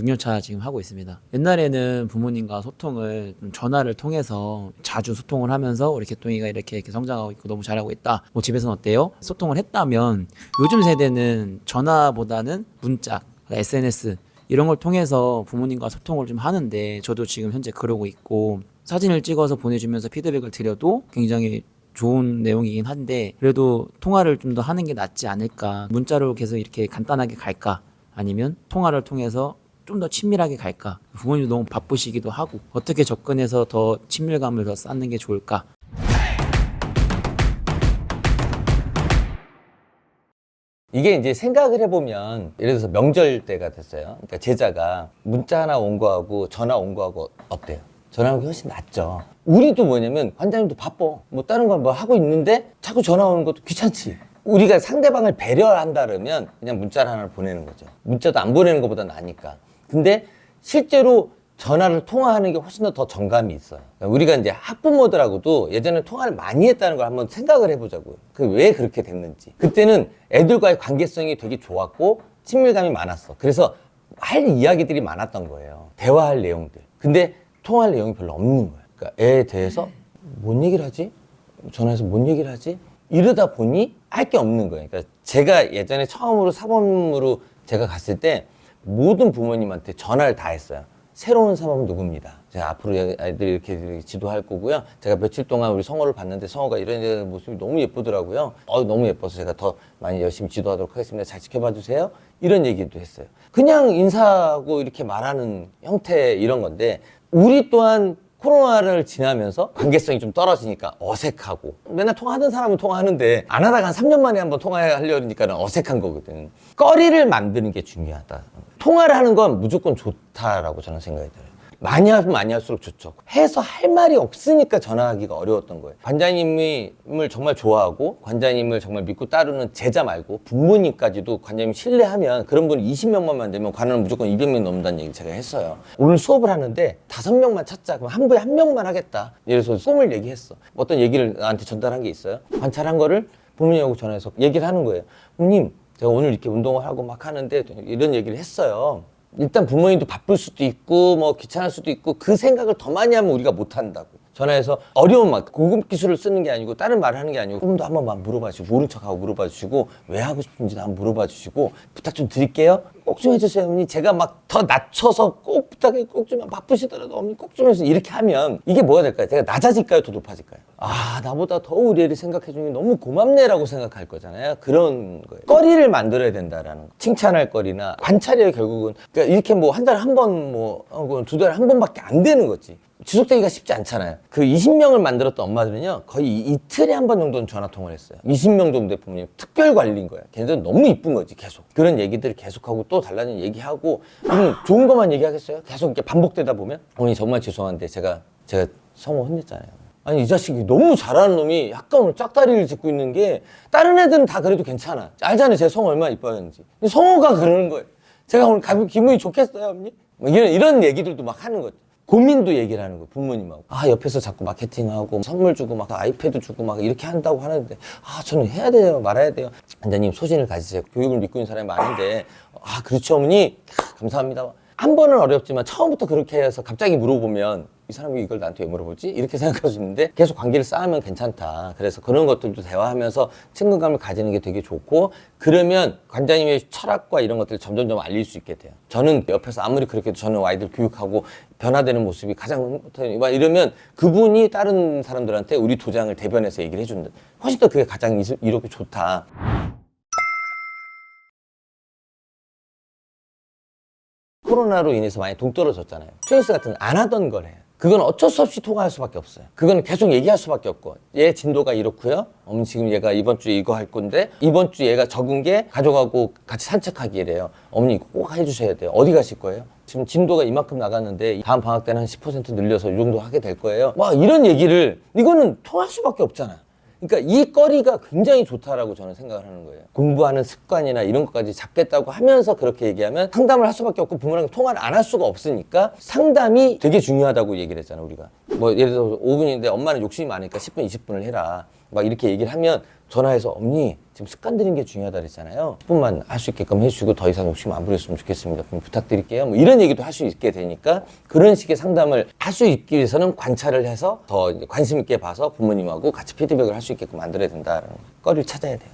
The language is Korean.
6년차 지금 하고 있습니다. 옛날에는 부모님과 소통을 전화를 통해서 자주 소통을 하면서 우리 개똥이가 이렇게 성장하고 있고 너무 잘하고 있다. 뭐 집에서는 어때요? 소통을 했다면 요즘 세대는 전화보다는 문자, SNS 이런 걸 통해서 부모님과 소통을 좀 하는데 저도 지금 현재 그러고 있고 사진을 찍어서 보내주면서 피드백을 드려도 굉장히 좋은 내용이긴 한데 그래도 통화를 좀 더 하는 게 낫지 않을까. 문자로 계속 이렇게 간단하게 갈까? 아니면 통화를 통해서 좀 더 친밀하게 갈까? 부모님도 너무 바쁘시기도 하고 어떻게 접근해서 더 친밀감을 더 쌓는 게 좋을까? 이게 이제 생각을 해보면 예를 들어서 명절 때가 됐어요. 그러니까 제자가 문자 하나 온 거하고 전화 온 거하고 어때요? 전화 온 게 훨씬 낫죠. 우리도 뭐냐면 관장님도 바빠. 뭐 다른 걸 뭐 하고 있는데 자꾸 전화 오는 것도 귀찮지. 우리가 상대방을 배려한다 그러면 그냥 문자를 하나 보내는 거죠. 문자도 안 보내는 것보다 나으니까. 근데 실제로 전화를 통화하는 게 훨씬 더 정감이 있어요. 그러니까 우리가 이제 학부모들하고도 예전에 통화를 많이 했다는 걸 한번 생각을 해보자고요. 그 왜 그렇게 됐는지. 그때는 애들과의 관계성이 되게 좋았고 친밀감이 많았어. 그래서 할 이야기들이 많았던 거예요. 대화할 내용들. 근데 통화할 내용이 별로 없는 거예요. 그러니까 애에 대해서 뭔 얘기를 하지? 전화해서 뭔 얘기를 하지? 이러다 보니 할 게 없는 거예요. 그러니까 제가 예전에 처음으로 사범으로 제가 갔을 때 모든 부모님한테 전화를 다 했어요. 새로운 사범 누구입니다. 제가 앞으로 아이들이 이렇게 지도할 거고요. 제가 며칠 동안 우리 성호를 봤는데 성호가 이런 모습이 너무 예쁘더라고요. 너무 예뻐서 제가 더 많이 열심히 지도하도록 하겠습니다. 잘 지켜봐 주세요. 이런 얘기도 했어요. 그냥 인사하고 이렇게 말하는 형태 이런 건데 우리 또한 코로나를 지나면서 관계성이 좀 떨어지니까 어색하고 맨날 통화하던 사람은 통화하는데 안 하다가 한 3년 만에 한번 통화하려니까 어색한 거거든. 거리를 만드는 게 중요하다. 통화를 하는 건 무조건 좋다라고 저는 생각이 들어요. 많이 하면 많이 할수록 좋죠. 해서 할 말이 없으니까 전화하기가 어려웠던 거예요. 관장님을 정말 좋아하고 관장님을 정말 믿고 따르는 제자 말고 부모님까지도 관장님 신뢰하면 그런 분이 20명만 되면 관원은 무조건 200명 넘는다는 얘기 제가 했어요. 오늘 수업을 하는데 5명만 찾자. 그럼 한 분에 1명만 하겠다. 예를 들어서 꿈을 얘기했어. 어떤 얘기를 나한테 전달한 게 있어요. 관찰한 거를 부모님하고 전화해서 얘기를 하는 거예요. 부모님, 제가 오늘 이렇게 운동을 하고 막 하는데 이런 얘기를 했어요. 일단 부모님도 바쁠 수도 있고 뭐 귀찮을 수도 있고 그 생각을 더 많이 하면 우리가 못 한다고. 전화해서 어려운 막 고급 기술을 쓰는 게 아니고 다른 말을 하는 게 아니고 꿈도 한번 막 물어봐 주시고 모른 척하고 물어봐 주시고 왜 하고 싶은지도 한번 물어봐 주시고 부탁 좀 드릴게요. 꼭 좀 해주세요 어머니. 제가 막 더 낮춰서 꼭 부탁해. 꼭 좀 바쁘시더라도 어머니 꼭 좀 해주세요. 이렇게 하면 이게 뭐가 될까요? 제가 낮아질까요? 더 높아질까요? 아, 나보다 더 우리 애를 생각해 주는 게 너무 고맙네라고 생각할 거잖아요. 그런 거예요. 거리를 만들어야 된다라는 거. 칭찬할 거리나 관찰이에요. 결국은 그러니까 이렇게 뭐 한 달에 한 번 뭐 2달에 한 번밖에 안 되는 거지. 지속되기가 쉽지 않잖아요. 그 20명을 만들었던 엄마들은요 거의 이틀에 한 번 정도는 전화통화를 했어요. 20명 정도의 부모님 특별 관리인 거야. 걔네들은 너무 이쁜 거지. 계속 그런 얘기들을 계속하고 또 달라진 얘기하고 좋은 것만 얘기하겠어요? 계속 이렇게 반복되다 보면 어머니 정말 죄송한데 제가 성호 혼냈잖아요. 아니 이 자식이 너무 잘하는 놈이 약간 오늘 짝다리를 짚고 있는 게 다른 애들은 다 그래도 괜찮아. 알잖아요 제 성호 얼마나 이뻐하는지. 근데 성호가 그러는 거예요. 제가 오늘 기분이 좋겠어요 어머니? 이런 얘기들도 막 하는 거죠. 고민도 얘기를 하는 거예요 부모님하고. 아 옆에서 자꾸 마케팅하고 선물 주고 막 아이패드 주고 막 이렇게 한다고 하는데 아 저는 해야 돼요 말아야 돼요. 원장님 소신을 가지세요. 교육을 믿고 있는 사람이 많은데 아 그렇죠 어머니 감사합니다. 한 번은 어렵지만 처음부터 그렇게 해서 갑자기 물어보면 이 사람이 이걸 나한테 왜 물어보지? 이렇게 생각할 수 있는데 계속 관계를 쌓으면 괜찮다. 그래서 그런 것들도 대화하면서 친근감을 가지는 게 되게 좋고 그러면 관장님의 철학과 이런 것들을 점점점 알릴 수 있게 돼요. 저는 옆에서 아무리 그렇게 해도 저는 아이들 교육하고 변화되는 모습이 가장 막 이러면 그분이 다른 사람들한테 우리 도장을 대변해서 얘기를 해준다. 훨씬 더 그게 가장 이롭고 좋다. 코로나로 인해서 많이 동떨어졌잖아요. 트윈스 같은 안 하던 걸 해요. 그건 어쩔 수 없이 통화할 수밖에 없어요. 그건 계속 얘기할 수밖에 없고 얘 진도가 이렇고요. 어머니 지금 얘가 이번 주에 이거 할 건데 이번 주 얘가 적은 게 가족하고 같이 산책하기래요. 어머니 이거 꼭 해주셔야 돼요. 어디 가실 거예요? 지금 진도가 이만큼 나갔는데 다음 방학 때는 한 10% 늘려서 이 정도 하게 될 거예요. 막 이런 얘기를 이거는 통할 수밖에 없잖아요. 그러니까 이 거리가 굉장히 좋다라고 저는 생각을 하는 거예요. 공부하는 습관이나 이런 것까지 잡겠다고 하면서 그렇게 얘기하면 상담을 할 수밖에 없고 부모랑 통화를 안 할 수가 없으니까 상담이 되게 중요하다고 얘기를 했잖아 우리가. 뭐 예를 들어서 5분인데 엄마는 욕심이 많으니까 10분 20분을 해라 막 이렇게 얘기를 하면 전화해서 어머니 지금 습관 들인 게 중요하다 그랬잖아요. 10분만 할 수 있게끔 해주시고 더 이상 욕심 안 부렸으면 좋겠습니다. 그럼 부탁드릴게요. 뭐 이런 얘기도 할 수 있게 되니까 그런 식의 상담을 할 수 있기 위해서는 관찰을 해서 더 이제 관심 있게 봐서 부모님하고 같이 피드백을 할 수 있게끔 만들어야 된다는 거리를 찾아야 돼요.